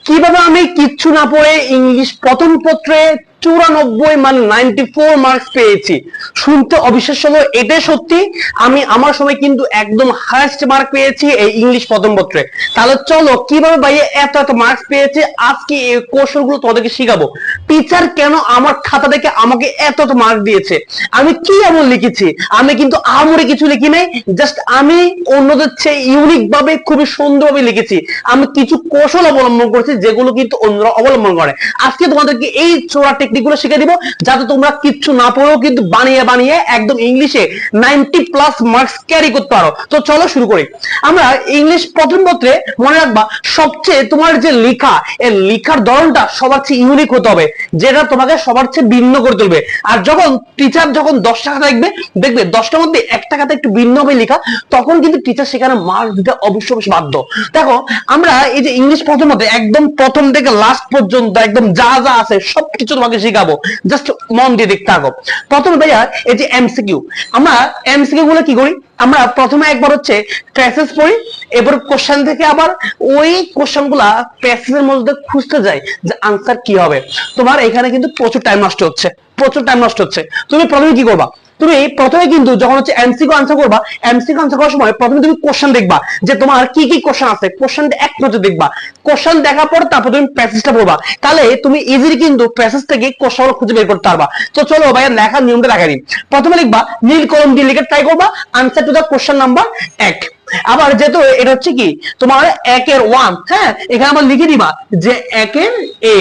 কিভাবে আমি কিচ্ছু না পড়ে ইংলিশ প্রথম পত্রে 94 মানে 94 মার্কস পেয়েছি। শুনতে অবিশ্বাস্য হলো, এটাই সত্যি। আমি আমার সময় কিন্তু একদম হাইয়েস্ট মার্ক পেয়েছি এই ইংলিশ প্রথম পত্রে। তাহলে চলো কিভাবে ভাই এত এত মার্কস পেয়েছে আজকে এই কৌশলগুলো তোমাদেরকে শিখাবো। টিচার কেন আমার খাতা দেখে আমাকে এত এত মার্ক দিয়েছে, আমি কি এমন লিখেছি। আমি কিন্তু আহামরি কিছু লিখি নাই, জাস্ট আমি অন্যদের চেয়ে ইউনিক ভাবে খুবই সুন্দরভাবে লিখেছি। আমি কিছু কৌশল অবলম্বন করেছি যেগুলো কিন্তু অন্যরা অবলম্বন করে। আজকে তোমাদেরকে এই ছোড়া টেকনিক গুলো শিখে দিব, যাতে তোমরা কিচ্ছু না পড়েও কিন্তু বানিয়ে বানিয়ে একদম ইংলিশে 90+ মার্কস ক্যারি করতে পারো। তো চলো শুরু করি। আমরা ইংলিশ প্রথম পত্রে মনে রাখবা, সবচেয়ে তোমার যে লেখা, এই লেখার ধরনটা সবার চেয়ে ইউনিক হতে হবে, যেটা তোমাকে সবার চেয়ে ভিন্ন করে তুলবে। আর যখন টিচার যখন 10টা খাতা দেখবে, দেখবে 10টার মধ্যে একটা খাতা একটু ভিন্ন ভাবে লেখা, তখন কিন্তু টিচার সেখানে মার্কস দিতে অবশ্যই বাধ্য। দেখো, আমরা এই যে ইংলিশ প্রথম পত্রে একদম প্রথম থেকে লাস্ট পর্যন্ত একদম যা যা আছে সবকিছু তোমাকে শিখাবো, জাস্ট মন দিয়ে দেখতে থাকো। প্রথমে ভাইয়া এই যে এমসিকিউ, আমরা এমসিকিউ গুলো কি করি, আমরা প্রথমে একবার হচ্ছে প্যাসেজ পড়ি, এবার কোশ্চেন থেকে আবার ওই কোশ্চেন গুলা প্যাসেজের মধ্যে খুঁজতে যাই যে আনসার কি হবে। তোমার এখানে কিন্তু প্রচুর টাইম নষ্ট হচ্ছে, প্রচুর টাইম নষ্ট হচ্ছে। তুমি প্রথমে কি করবা, তুমি প্রথমে কিন্তু যখন হচ্ছে এমসিকিউ আনসার করবা, এমসিকিউ আনসার করার সময় প্রথমে তুমি কোশ্চেন দেখবা যে তোমার কি কি কোশ্চেন আছে, কোশ্চেনটা এক নজর দেখবা। কোশ্চেন দেখার পর তারপর তুমি প্যাসেজটা পড়বা, তাহলে তুমি ইজিলি কিন্তু প্যাসেজ থেকে কোশ্চেন খুঁজে বের করতে পারবা। তো চলো ভাইয়া লেখার নিয়মটা দেখা দিই। প্রথমে লিখবা, নীল কলম দিয়ে লিখে ট্রাই করবা answer to the question number 1। আবার যেহেতু এটা হচ্ছে কি তোমার 1-এর 1, হ্যাঁ, এখানে আবার লিখে দিবা যে 1-এর এ,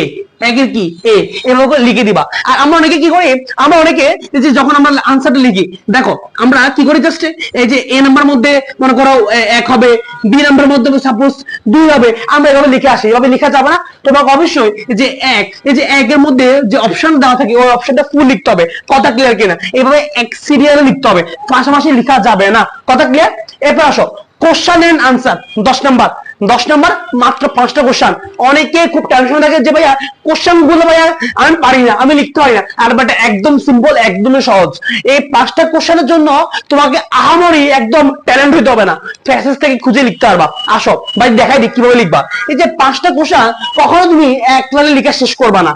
একের কি এ, এভাবে লিখে দিবা। আর আমরা অনেকে কি করি, আমরা অনেকে যে যখন আমরা আনসারটা লিখি, দেখো আমরা কি করি, জাস্ট এই যে এ নাম্বার মধ্যে মনে করো 1 হবে, বি নাম্বার মধ্যে সাপোজ 2 হবে, আমরা এভাবে লিখে আসি। এভাবে লেখা যাবে না, তোমাকে অবশ্যই যে 1, এই যে 1-এর মধ্যে যে অপশন দেওয়া থাকে ওই অপশনটা ফুল লিখতে হবে। কথা ক্লিয়ার কিনা? এভাবে এক সিরিয়ালে লিখতে হবে, পাশাপাশি লেখা যাবে না। কথা ক্লিয়ার? এরপর আসো question and answer 10 number. 10 number মাত্র 5টা কোশ্চেন। অনেকে খুব টেনশন থাকে যে ভাইয়া কোশ্চেন গুলো ভাইয়া আমি পারি না, আমি লিখতে পারি না। আর বাট একদম সিম্পল, একদমই সহজ। এই 5টা কোশ্চেনের জন্য তোমাকে আহামরি একদম ট্যালেন্ট হইতে হবে না, প্যাসেজ থেকে খুঁজে লিখতে পারবা। আসো ভাই দেখাই দিই কিভাবে লিখবা। এই যে 5টা কোশ্চেন কখনো তুমি এক লাইনে লিখে শেষ করবা না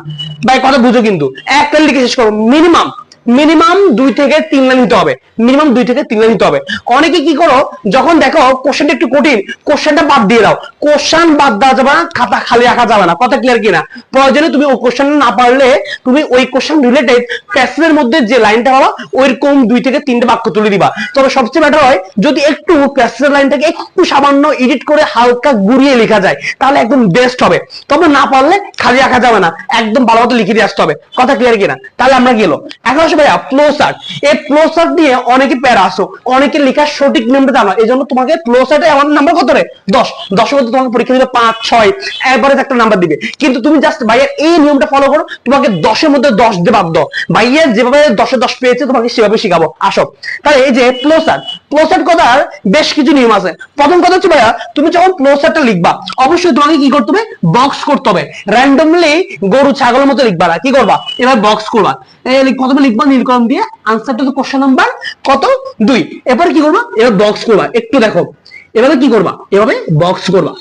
ভাই, কথা বুঝো কিন্তু। এক লাইনে লিখে শেষ করো, মিনিমাম মিনিমাম 2 থেকে 3 লাইন নিতে হবে, মিনিমাম 2 থেকে 3 লাইন নিতে হবে। অনেকে কি করো, যখন দেখো কোশ্চেনটা একটু কঠিন, কোশ্চেনটা বাদ দিয়ে দাও। কোশ্চেন বাদ দেওয়া যাবে না, খাতা খালি রাখা যাবে না। কথা ক্লিয়ার কিনা? প্রয়োজনে তুমি ওই কোশ্চেন না পারলে তুমি ওই কোশ্চেন রিলেটেড প্যাসেজের মধ্যে যে লাইনটা পাবা ওইরকম 2 থেকে 3টে বাক্য তুলে দিবা। তবে সবচেয়ে বেটার হয় যদি একটু প্যাসেজের লাইনটাকে একটু সামান্য এডিট করে হালকা গুড়িয়ে লেখা যায়, তাহলে একদম বেস্ট হবে। তবে না পারলে খালি রাখা যাবে না, একদম ভালো মতো লিখে দিয়ে আসতে হবে। কথা ক্লিয়ার কিনা? তাহলে আমরা গেল এখন ভাইয়া ফ্লো চার্ট। এই ফ্লো চার্ট দিয়ে অনেকে প্যারা আসো, অনেকে লেখার সঠিক নিয়মটা জানো। এই জন্য তোমাকে ফ্লো চার্টে আমার নাম্বার কত রে 10, 10 মধ্যে তোমাকে পরীক্ষা দিবে 5, 6 এভারেজ একটা নাম্বার দিবে। কিন্তু তুমি জাস্ট ভাইয়া এই নিয়মটা ফলো করো, তোমাকে 10-এর মধ্যে 10 দিয়ে বাধ্য। ভাইয়া যেভাবে 10-এ 10 পেয়েছে তোমাকে সেভাবে শিখাবো। আসো তাহলে এই যে ফ্লো চার্ট, ফ্লো চার্ট কথার বেশ কিছু নিয়ম আছে। প্রথম কথা হচ্ছে ভাইয়া, তুমি যখন ফ্লো চার্টটা লিখবা অবশ্যই তোমাকে কি করতে হবে, বক্স করতে হবে। র্যান্ডমলি গরু ছাগলের মতো লিখবা না, কি করবা, এবার বক্স করবা। প্রথমে লিখবা নীল কলম দিয়ে আনসারটা তো কোশ্চেন নাম্বার কত 2। এবার কি করবা, এবার বক্স করবা। একটু দেখো এভাবে কি করবা, এভাবে বক্স করবা,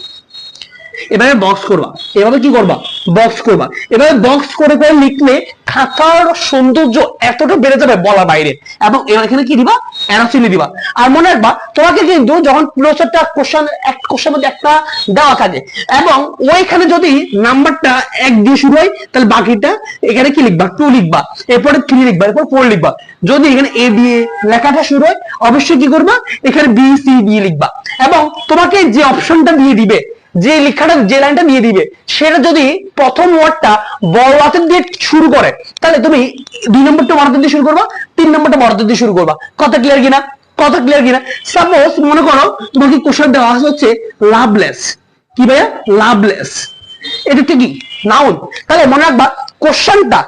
এভাবে বক্স করবা, এভাবে কি করবা, বক্স করবা। এভাবে বক্স করে করে লিখলে খাতার সৌন্দর্য এতটা বেড়ে যাবে বলা বাইরে। এবং এখানে কি দিবা, অ্যারো চিহ্ন দিবা। আর মনে রাখবা তোমাকে কিন্তু যখন প্রশ্নটা কোশ্চেন এক কোশ্চেন মধ্যে একটা দেওয়া থাকে এবং ওইখানে যদি নাম্বারটা 1 দিয়ে শুরু হয়, তাহলে বাকিটা এখানে কি লিখবা, 2 লিখবা, এরপরে 3 লিখবা, এরপর 4 লিখবা। যদি এখানে এ দিয়ে লেখাটা শুরু হয় অবশ্যই কি করবা, এখানে বি সি দিয়ে লিখবা। এবং তোমাকে যে অপশনটা দিয়ে দিবে, যে লেখাটা যে লাইনটা দিয়ে দিবে, সেটা যদি প্রথম ওয়ার্ডটা বড় হাতের দিয়ে শুরু করে, তাহলে তুমি 2 নম্বরটা বড় হাতের দিয়ে শুরু করবা, 3 নম্বরটা বড় হাতের দিয়ে শুরু করবা। কথা ক্লিয়ার কিনা? কথা ক্লিয়ার কিনা? সাপোজ মনে করো তোমাকে কোশ্চেন দেওয়া হচ্ছে লাভলেস। কি ভাইয়া? লাভলেস। এটা কি নাউন। তাহলে মনে রাখবা কোশ্চেনটা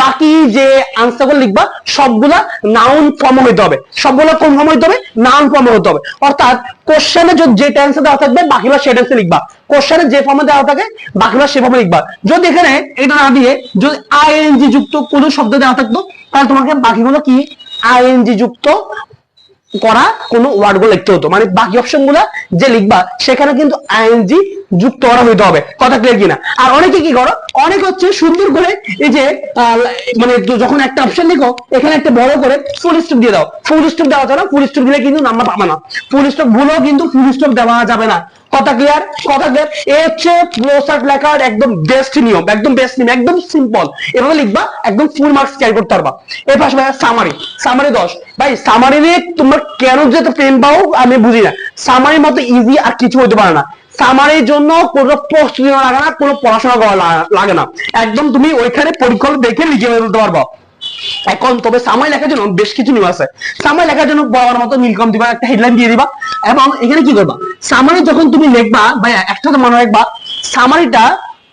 বাকি যে আনসারগুলো লিখবা সবগুলা নাউন ফর্ম হইতে হবে, সবগুলো কোন ফর্ম হইতে হবে, নাউন ফর্ম হইতে হবে। অর্থাৎ কোশ্চেনে যে টেন্সে দেওয়া থাকবে বাকিগুলো সেই টেন্সে লিখবা, কোশ্চেনে যে ফর্মে দেওয়া থাকে বাকিগুলো সেই ফর্মে লিখবা। যদি এখানে এটা না দিয়ে যদি আইএনজি যুক্ত কোনো শব্দ দেওয়া থাকতো, তাহলে তোমাকে বাকিগুলো কি আইএনজি যুক্ত করা কোনো ওয়ার্ড গুলো লিখতে হতো, মানে বাকি অপশন গুলা যে লিখবা সেখানে কিন্তু আইএনজি যুক্ত করা হইতে হবে। কথা ক্লিয়ার কিনা? আর অনেকে কি করো, অনেক হচ্ছে সুন্দর করে এই যে মানে যখন একটা অপশন লিখো এখানে একটা বড় করে ফুল স্টপ দিয়ে দাও। ফুল স্টপ দেওয়া যাবে না, ফুল স্টপ দিলে কিন্তু নাম্বার পাবে না। ফুল স্টপ গুলো কিন্তু ফুল স্টপ দেওয়া যাবে না। কথা ক্লিয়ার? কথা ক্লিয়ার? এ হচ্ছে ফ্লোচার্ট লেখার একদম বেস্ট নিয়ম, একদম বেস্ট নিয়ম, একদম সিম্পল। এভাবে লিখবা, একদম ফুল মার্কস ক্যারি করতে পারবা। এর পাশে ভাই সামারি, সামারি 10। ভাই সামারি নিয়ে তোমরা কেন যে এত পেন পাও আমি বুঝি না। সামারির মতো ইজি আর কিছু হতে পারে না। সামারির জন্য কোনো প্রস্তুতি লাগে না, কোনো পড়াশোনা করা লাগে না, একদম তুমি ওইখানে পরীক্ষা দেখে লিখে ফেলতে পারবা। এখন তবে সামাই লেখার জন্য বেশ কিছু নিয়ম আছে। সামাই লেখার জন্য বরাবর মতো নীলকম দিবা, একটা হেডলাইন দিয়ে দিবা, এবং এখানে কি করবা, সামারি যখন তুমি লিখবা ভাইয়া একটা তো মনে রাখবা, সামারিটা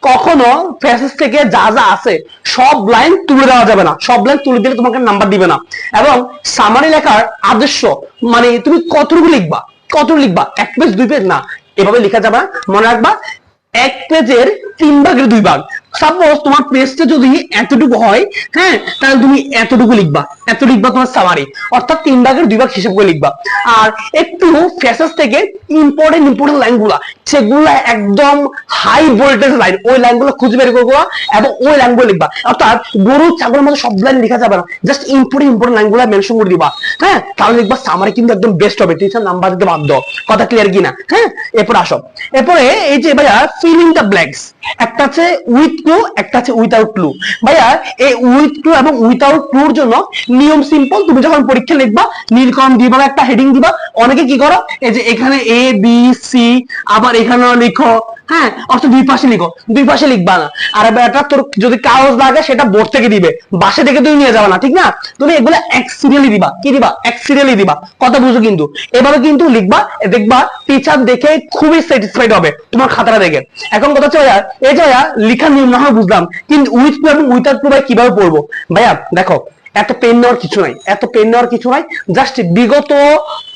কখনো ফেসেস থেকে যা যা আছে সব লাইন তুলে দেওয়া যাবে না। সব লাইন তুলে দিলে তোমাকে নাম্বার দিবে না। এবং সামারি লেখার আদর্শ মানে তুমি কতটুকু লিখবা, কতটুকু লিখবা, 1 পেজ 2 পেজ না, এভাবে লেখা যাবে না। মনে রাখবা 1 পেজের 3 ভাগের 2 ভাগ। সাপোজ তোমার পেজটা যদি এতটুকু হয়, হ্যাঁ, তাহলে তুমি এতটুকু লিখবা, এত লিখবা তোমার সামারি, অর্থাৎ 3 ভাগের 2 ভাগ হিসাব করে লিখবা। আর একটু ফেসেস থেকে ইম্পর্টেন্ট লাইনগুলা, সেগুলো একদম হাই ভোল্টেজ লাইন, ওই লাইনগুলো খুঁজে বের করবা এবং ওই লাইনগুলো লিখবা। অর্থাৎ গরু ছাগলের মতো সব লাইন লেখা যাবে না, জাস্ট ইম্পর্টেন্ট লাইনগুলো মেনশন করে দিবা। হ্যাঁ, তাহলে লিখবা সামারি কিন্তু একদম বেস্ট হবে, টিচার নাম্বার দিতে বাধ্য। কথা ক্লিয়ার কিনা? হ্যাঁ, এরপর আসো, এরপরে এই যে ভাইয়া ফিলিং দ্য ব্ল্যাঙ্কস, একটা আছে উইথ ক্লু, একটা আছে উইথাউট ক্লু। ভাইয়া এই উইথ ক্লু এবং উইথাউট ক্লুর জন্য নিয়ম সিম্পল। তুমি যখন পরীক্ষা লিখবা নীলকম দিবা, একটা হেডিং দিবা। অনেকে কি করো, এই যে এখানে এ বি সি, আবার এখানেও লিখো, হ্যাঁ, অর্থাৎ দুই পাশে লিখো, দুই পাশে লিখবা না। আর এটা তোর যদি কাগজ লাগে সেটা বোর্ড থেকে দিবে, বাসা থেকে তুমি নিয়ে যাবে না, ঠিক না? তুমি এগুলো এক সিরিয়ালি দিবা। কি দিবা? এক সিরিয়ালি দিবা। কথা বুঝো কিন্তু? এভাবে কিন্তু লিখবা, দেখবা টিচার দেখে খুবই স্যাটিসফাইড হবে তোমার খাতাটা দেখে। এখন কথা হচ্ছে ভাইয়া, এই যে ভাইয়া লেখার নিয়ম না হয় বুঝলাম, কিন্তু উইথ ক্লু এবং উইথাউট ক্লু ভাই কিভাবে পড়বো? ভাইয়া দেখো, এত পেন নেওয়ার কিছু নাই, এত পেন নেওয়ার কিছু নাই, জাস্ট বিগত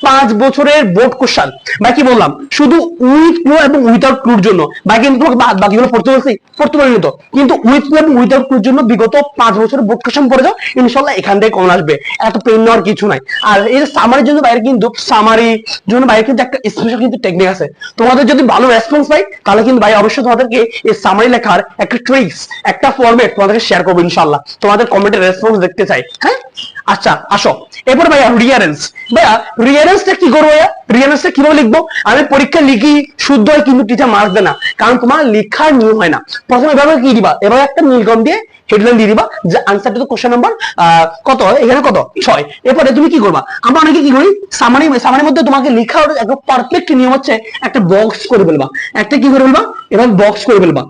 5 বছরের বোর্ড কোশ্চেন ভাই, কি বললাম, শুধু উইথ ক্লু এবং উইথাউট ক্লুর জন্য। ভাই কিন্তু বাকিগুলো পড়তে বলছি, পড়তে পারিনি তো, কিন্তু উইথ ক্লু এবং উইথাউট ক্লুর জন্য বিগত 5 বছরের বোর্ড কোশ্চেন পড়ে যাও, ইনশাআল্লাহ এখান থেকে কমন আসবে। এত পেন নেওয়ার কিছু নাই। আর এই যে সামারির জন্য বাইরে কিন্তু, সামারির জন্য বাইরে কিন্তু একটা স্পেশাল কিন্তু টেকনিক আছে। তোমাদের যদি ভালো রেসপন্স পাই তাহলে কিন্তু ভাই অবশ্যই তোমাদেরকে এই সামারি লেখার একটা ট্রিক্স, একটা ফরম্যাট তোমাদেরকে শেয়ার করবো ইনশাআল্লাহ। তোমাদের কমেন্টের রেসপন্স দেখতে চাই। হ্যাঁ, আচ্ছা আসো, এরপর ভাইয়া রিয়ারেন্স। ভাইয়া রিয়ারেন্সটা কি করবো? ভাইয়া রিয়ারেন্সটা কিভাবে লিখবো? আমি পরীক্ষা লিখি শুদ্ধ হয় কিন্তু টিচার মার্কস দেয় না, কারণ তোমার লেখার নিয়ম হয় না। প্রথমে এভাবে কি দিবা, এভাবে একটা নীলকম দিয়ে হেডলাইন দিয়ে দিবা যে আনসার টু কোশ্চেন নাম্বার কত, এখানে কত 6। এরপরে তুমি কি করবা, আমরা অনেকে কি করি, সামারির মধ্যে তোমাকে লেখার একদম পারফেক্ট নিয়ম হচ্ছে একটা বক্স করে ফেলবা। একটা কি করে ফেলবা, এভাবে বক্স করে ফেলবা।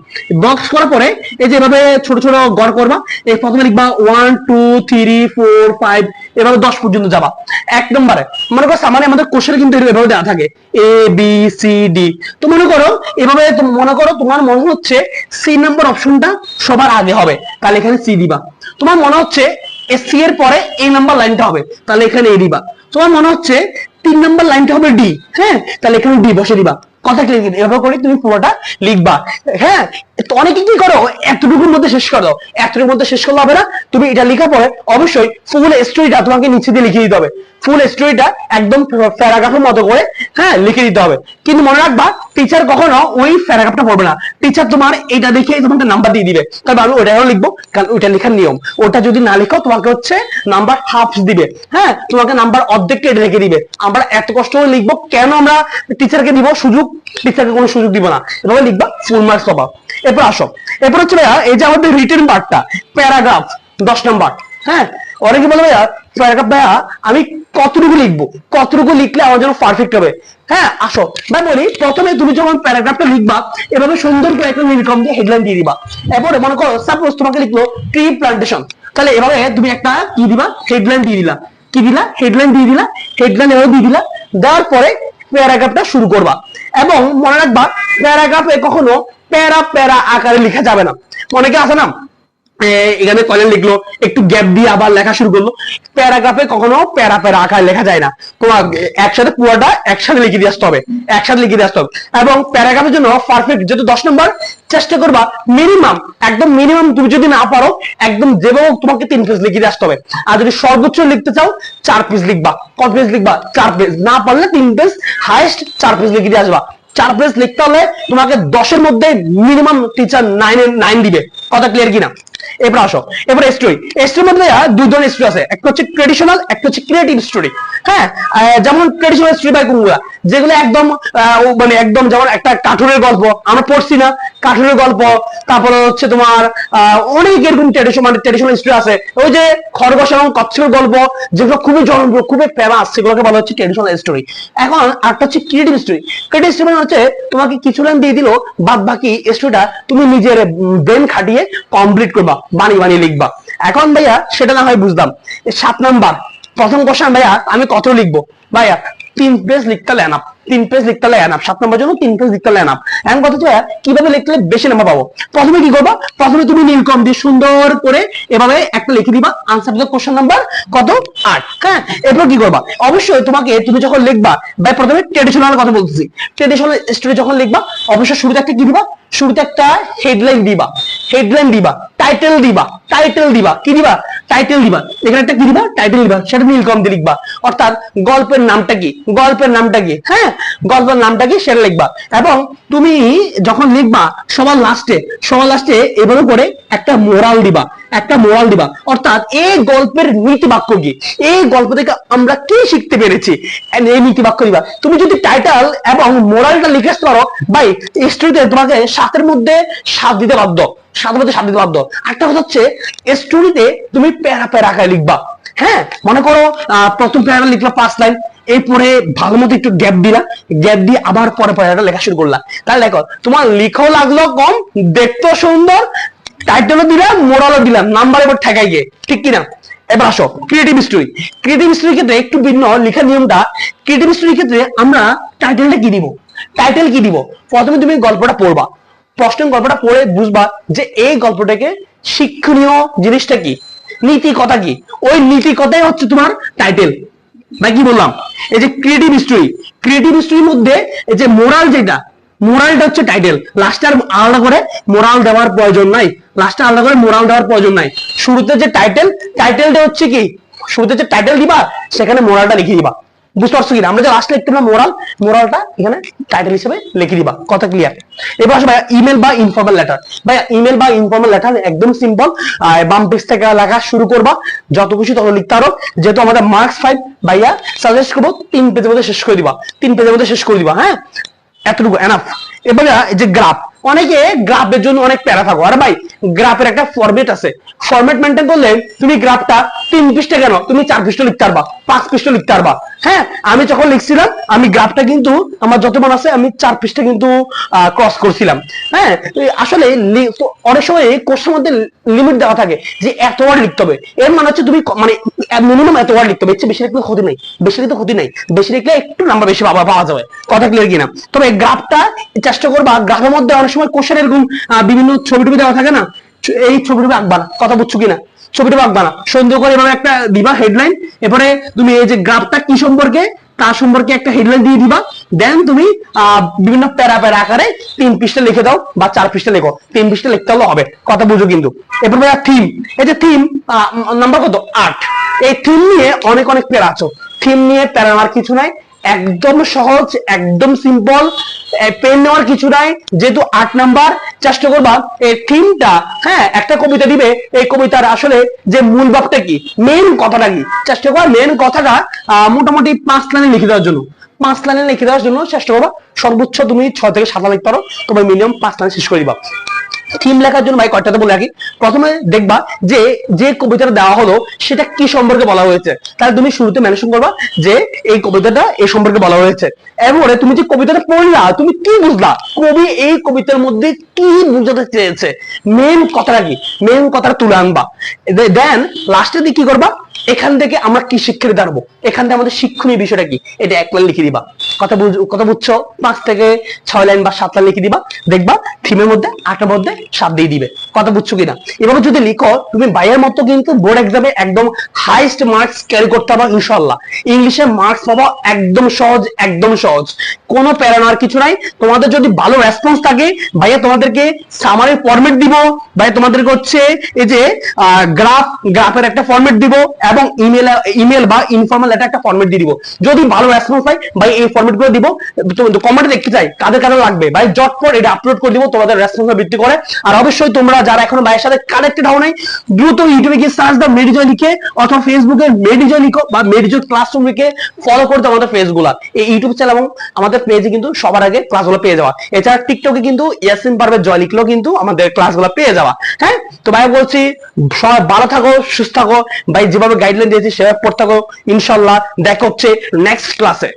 বক্স করার পরে এই যে এভাবে ছোট ছোট গড় করবা। এই প্রথমে লিখবা 1 2 3 4 5, এভাবে 10 পর্যন্ত যাবা। 1 নম্বরে মনে করো সামারি আমাদের কোশ্চেন কিন্তু এভাবে দেওয়া থাকে এ বি সি ডি। তো মনে করো এভাবে, মনে করো তোমার মনে হচ্ছে সি নাম্বার অপশনটা সবার আগে হবে, তাহলে এখানে সি দিবা। তোমার মনে হচ্ছে সি এর পরে এই নাম্বার লাইনটা হবে, তাহলে এখানে এ দিবা। তোমার মনে হচ্ছে 3 নাম্বার লাইনটা হবে ডি, হ্যাঁ, তাহলে এখানে ডি বসে দিবা। কথা ক্লিয়ার? এভাবে করে তুমি পুরোটা লিখবা। হ্যাঁ, তো অনেকে কি করো, এতটুকুর মধ্যে শেষ করো, এতটুকুর মধ্যে শেষ করলে হবে না। তুমি এটা লেখার পরে অবশ্যই ফুল স্টোরিটা তোমাকে নিচে দিয়ে লিখে দিতে হবে। ফুল স্টোরিটা একদম প্যারাগ্রাফের মতো করে, হ্যাঁ, লিখে দিতে হবে। কিন্তু মনে রাখবা টিচার কখনো ওই প্যারাগ্রাফটা পড়বে না, টিচার তোমার এটা দেখে তোমাকে নাম্বার দিয়ে দিবে। কারণ আমি ওটাও লিখবো, কারণ ওইটা লেখার নিয়ম। ওটা যদি না লিখো তোমাকে হচ্ছে নাম্বার হাফ দিবে, হ্যাঁ, তোমাকে নাম্বার অর্ধেকটা এটা রেখে দিবে। আমরা এত কষ্ট করে লিখবো কেন? আমরা টিচারকে দিব সুযোগ, টিচারকে কোনো সুযোগ দিব না। এভাবে লিখবা, ফুল মার্কস পাবা। এরপর আসো, এরপর হচ্ছে ভাইয়া এই যে আমাদের রিটেন পার্টটা, প্যারাগ্রাফ 10 নাম্বার। হ্যাঁ, অনেকে বলে ভাইয়া প্যারাগ্রাফ ভাইয়া আমি কতটুকু লিখবো, কতটুকু লিখলে আমার জন্য পারফেক্ট হবে? হ্যাঁ, আসো ভাই বলি, প্রথমে তুমি যখন প্যারাগ্রাফটা লিখবা এভাবে সুন্দর করে একটা নীলকম দিয়ে হেডলাইন দিয়ে দিবা। এরপরে মনে করো সাপোজ তোমাকে লিখলো ট্রি প্লান্টেশন, তাহলে এভাবে তুমি একটা কি দিবা, হেডলাইন দিয়ে দিলা। কি দিলা? হেডলাইন দিয়ে দিলা। হেডলাইন এভাবে দিয়ে দিলা, দেওয়ার পরে প্যারাগ্রাফটা শুরু করবা। এবং মনে রাখবা প্যারাগ্রাফে কখনো প্যারা প্যারা আকারে লেখা যাবে না। অনেকে আছে না এখানে কয়লাইন লিখলো, একটু গ্যাপ দিয়ে আবার লেখা শুরু করলো। প্যারাগ্রাফে কখনো প্যারা প্যারা আকারে লেখা যায় না, তোমার একসাথে পুরোটা একসাথে লিখে দিয়ে আসতে হবে, একসাথে লিখে দিয়ে আসতে হবে। এবং প্যারাগ্রাফের জন্য পারফেক্ট যেহেতু 10 নম্বর, চেষ্টা করবা মিনিমাম, একদম মিনিমাম তুমি যদি না পারো একদম যেভাবে তোমাকে 3 পেজ লিখে দিয়ে আসতে হবে। আর যদি সর্বোচ্চ লিখতে চাও 4 পেজ লিখবা। কত পেজ লিখবা? 4 পেজ। না পারলে 3 পেজ, হাইয়েস্ট 4 পেজ লিখে দিয়ে আসবা। 4 পেজ লিখতে হলে তোমাকে 10-এর মধ্যে মিনিমাম টিচার 9 দিবে। কথা ক্লিয়ার কিনা? এবার আসো, এবার স্টোরি। স্টোরির মধ্যে দুই ধরনের স্টোরি আছে, একটা হচ্ছে ট্রেডিশনাল, একটা হচ্ছে ক্রিয়েটিভ স্টোরি। হ্যাঁ, যেমন ট্রেডিশনাল স্টোরি বাই কোনগুলা, যেগুলো একদম মানে একদম যেমন একটা কার্টুনের গল্প, আমরা পড়ছি না কার্টুনের গল্প, তারপরে হচ্ছে তোমার অনেক এরকম ট্রেডিশনাল স্টোরি আছে, ওই যে খরগোশ এবং কচ্ছপের গল্প, যেগুলো খুবই জনপ্রিয়, খুবই ফেমাস, সেগুলোকে বলা হচ্ছে ট্রেডিশনাল স্টোরি। এখন আরেকটা হচ্ছে ক্রিয়েটিভ স্টোরি। ক্রিয়েটিভ স্টোরি মানে হচ্ছে তোমাকে কিছু লাইন দিয়ে দিল, বাদ বাকি স্টোরিটা তুমি নিজের ব্রেন খাটিয়ে কমপ্লিট করবা, বানিয়ে বানিয়ে লিখবা। এখন ভাইয়া সেটা না হয় বুঝলাম। 7 নাম্বার প্রথম কোশ্চেন, ভাইয়া আমি কত লিখবো? ভাইয়া 3 পেজ লিখতে হলে এনাফ, 3 পেজ লিখতে হলে এনাফ। 7 নম্বরের জন্য 3 পেজ লিখতে হলে এনাফ। এখন কথা হচ্ছে কিভাবে লিখলে বেশি নাম্বার পাবো? প্রথমে কি করবা? প্রথমে তুমি নীলকম দিয়ে সুন্দর করে এভাবে একটা লিখে দিবা, আনসার টু কোশ্চেন নাম্বার কত? 8। হ্যাঁ, এরপর কি করবা? অবশ্যই তোমাকে, তুমি যখন লিখবা, ভাই প্রথমে ট্রেডিশনাল কথা বলতেছি, ট্রেডিশনাল স্টোরি যখন লিখবা অবশ্যই শুরুতে একটা কি দিবা? শুরুতে একটা হেডলাইন দিবা, হেডলাইন দিবা, টাইটেল দিবা, টাইটেল দিবা, কি দিবা? টাইটেল দিবা। এখানে একটা কি দিবা? টাইটেল দিবা, সেটা নীলকম দিয়ে লিখবা। অর্থাৎ গল্পের নামটা কি, গল্পের নামটা কি, হ্যাঁ গল্পের নামটা কি সেটা লিখবা। এবং তুমি যখন লিখবা সবার লাস্টে এভাবে করে একটা মোরাল দিবা, একটা মোরাল দিবা। অর্থাৎ এই গল্পের নীতি বাক্য কি, এই গল্প থেকে আমরা কি শিখতে পেরেছি, এই নীতি বাক্য দিবা। তুমি যদি টাইটেল এবং মোরালটা লিখে আসতে পারো, ভাই স্টোরিতে তোমাকে 7-এর মধ্যে 7 দিতে বাধ্য, 7-এর মধ্যে 7 দিতে বাধ্য। একটা কথা হচ্ছে স্টোরিতে তুমি প্যারা প্যারা আকারে লিখবা। হ্যাঁ, মনে করো প্রথম প্যারা লিখলা 5 লাইন, এরপরে ভালো মতো একটু গ্যাপ দিলা, গ্যাপ দিয়ে আবার পরে প্যারাটা লেখা শুরু করলা। তাহলে দেখো তোমার লিখাও লাগলো কম, দেখতেও সুন্দর, টাইটেলও দিলাম, মোরালও দিলাম, নাম্বার এবার ঠেকাই গিয়ে, ঠিক কিনা? এবার আসো ক্রিয়েটিভ স্টোরি। ক্রিয়েটিভ স্টোরির ক্ষেত্রে একটু ভিন্ন লেখার নিয়মটা। ক্রিয়েটিভ স্টোরির ক্ষেত্রে আমরা টাইটেলটা কি দিব? টাইটেল কি দিব? প্রথমে তুমি গল্পটা পড়বা, প্রশ্ন গল্পটা পড়ে বুঝবা যে এই গল্পটাকে শিক্ষণীয় জিনিসটা কি, নীতি কথা কি, ওই নীতি কথাই হচ্ছে তোমার টাইটেল। ভাই কি বললাম? এই যে ক্রিয়েটিভ স্টোরি, ক্রিয়েটিভ স্টোরির মধ্যে এই যে মোরাল, যেটা মোরালটা হচ্ছে টাইটেল। লাস্টে আর আলাদা করে মোরাল দেওয়ার প্রয়োজন নাই, লাস্টে আলাদা করে মোরাল দেওয়ার প্রয়োজন নাই। শুরুতে যে টাইটেল, টাইটেলটা হচ্ছে কি, শুরুতে যে টাইটেল দিবা সেখানে মোরালটা লিখে দিবা। বুঝতে পারছো কিনা? আমরা যে লাস্টে লিখতে না মোরাল, মোরালটা এখানে টাইটেল হিসেবে লিখে দিবা। কথা ক্লিয়ার? এবার আসো ভাইয়া ইমেল বা ইনফর্মাল লেটার। ভাইয়া ইমেল বা ইনফর্মাল লেটার একদম সিম্পল, বাম পেজ থেকে লেখা শুরু করবা, যত খুশি তত লিখতে পারো। যেহেতু আমাদের মার্কস 5, ভাইয়া সাজেস্ট করবো 3 পেজের মধ্যে শেষ করে দিবা, 3 পেজের মধ্যে শেষ করে দিবা। হ্যাঁ, এতটুকু এনাফ। এবার যে গ্রাফ, অনেকে গ্রাফের জন্য অনেক প্যারা থাকো। আরে ভাই গ্রাফের একটা ফরম্যাট আছে, ফরম্যাট মেনটেন করলে তুমি গ্রাফটা 3 পৃষ্ঠা কেন, তুমি 4 পৃষ্ঠা লিখতে পারবা, 5 পৃষ্ঠা লিখতে পারবা। হ্যাঁ, আমি যখন লিখছিলাম আমি গ্রাফটা কিন্তু আমার যত মান আছে আমি 4 পৃষ্ঠা কিন্তু ক্রস করছিলাম। হ্যাঁ, আসলে অনেক সময় কোর্সের মধ্যে লিমিট দেওয়া থাকে যে এত ওয়ার্ড লিখতে হবে, এর মানে হচ্ছে তুমি মানে মিনিমাম এত ওয়ার্ড লিখতে হবে, এর চেয়ে বেশি লিখলে ক্ষতি নেই, বেশি লিখতে ক্ষতি নেই, বেশি লিখলে একটু নাম্বার বেশি পাওয়া যাবে। কথা ক্লিয়ার কিনা? তবে গ্রাফটা চেষ্টা করবা, গ্রাফের মধ্যে অনেক সময় কোশ্চেন এরকম বিভিন্ন ছবি টবি দেওয়া থাকে না, এই ছবি টবি আঁকবা না। কথা বুঝছো কিনা? ছবিটা আঁকবা না, সুন্দর করে এভাবে একটা দিবা হেডলাইন, এরপরে তুমি এই যে গ্রাফটা কি সম্পর্কে তার সম্পর্কে একটা হেডলাইন দিয়ে দিবা। দেন তুমি বিভিন্ন প্যারা প্যারা আকারে 3 পৃষ্ঠা লিখে দাও বা 4 পৃষ্ঠা লেখো, 3 পৃষ্ঠা লিখতে হলে হবে। কথা বুঝো কিন্তু? এরপর থিম, এই যে থিম নাম্বার কত? 8। এই থিম নিয়ে অনেক অনেক প্যারা আছো, থিম নিয়ে প্যারা নেওয়ার কিছু নাই, একদম সহজ, একদম সিম্পল, পেন নেওয়ার কিছু নাই। যেহেতু 8 নাম্বার, চেষ্টা করবা এই থিমটা, হ্যাঁ একটা কবিতা দিবে, এই কবিতার আসলে যে মূল ভাবটা কি, মেন কথাটা কি, চেষ্টা করবা মেন কথাটা মোটামুটি 5 লাইনে লিখে দেওয়ার জন্য, 5 লাইনে লিখে দেওয়ার জন্য চেষ্টা করবা। সর্বোচ্চ তুমি 6 থেকে 7 লিখতে পারো, তবে মিনিমাম 5 লাইন শেষ করে দিবা। থিম লেখার জন্য ভাই কয়টাতে বলে রাখি, প্রথমে দেখবা যে যে কবিতাটা দেওয়া হলো সেটা কি সম্পর্কে বলা হয়েছে, তাহলে তুমি শুরুতে মেনশন করবা যে এই কবিতাটা এই সম্পর্কে বলা হয়েছে। এরপরে তুমি যে কবিতাটা পড়লা তুমি কি বুঝলা, কবি এই কবিতার মধ্যে কি বুঝাতে চেয়েছে, মেন কথাটা কি, মেন কথাটা তুলে আনবা। দেন লাস্টে দিয়ে কি করবা, এখান থেকে আমরা কি শিক্ষা নিতে পারবো, এখান থেকে আমাদের শিক্ষণীয় বিষয়টা কি, এটা 1 লাইন লিখে দিবা। কথা বুঝছো? 5 থেকে 6 লাইন বা 7 লাইন লিখে দিবা, দেখবা থিমের মধ্যে 8টার মধ্যে 7 দিয়ে দিবে। কথা বুঝছো কিনা? এভাবে যদি লিখো তুমি ভাইয়ের মতো কিন্তু বোর্ড এক্সামে একদম হাইস্ট মার্কস ক্যারি করতে পারবা ইনশাআল্লাহ। ইংলিশে মার্কস পাবা একদম সহজ, একদম সহজ, কোনো প্যারা নেওয়ার কিছু নাই। তোমাদের যদি ভালো রেসপন্স থাকে ভাইয়া তোমাদেরকে সামারি ফরম্যাট দিব, ভাই তোমাদেরকে হচ্ছে এই যে গ্রাফের একটা ফরম্যাট দিব এবং ইমেল বা ইনফর্মাল একটা ফরম্যাট দিয়ে দিব। যদি ভালো রেসপন্স হয় ভাই এই ফরম্যাট গুলো দিব, কমেন্টে দেখতে চাই কাদের কাদের লাগবে ভাই, জটপট এটা আপলোড করে দিব তোমাদের রেসপন্সের ভিত্তি করে। আর অবশ্যই তোমরা যারা এখনো ভাইয়ের সাথে কানেক্টেড হও নাই, দ্রুত ইউটিউবে গিয়ে সার্চ দাও মেডিজয় লিখে, অথবা ফেসবুকে মেডিজয় লিখো বা মেডিজয় ক্লাসরুম লিখে ফলো করতে আমাদের পেজগুলা। এই ইউটিউব চ্যানেল এবং আমাদের পেজে কিন্তু সবার আগে ক্লাসগুলো পেয়ে যাওয়া। এছাড়া টিকটকে কিন্তু ইয়াসিন পারভেজ জয় লিখলেও কিন্তু আমাদের ক্লাসগুলো পেয়ে যাওয়া। হ্যাঁ, তো ভাই বলছি সবাই ভালো থাকো, সুস্থ থাকো ভাই, যেভাবে গাইডলাইন দিয়েছি সেভাবে পড়তে থাকো। ইনশাআল্লাহ দেখা হচ্ছে নেক্সট ক্লাসে।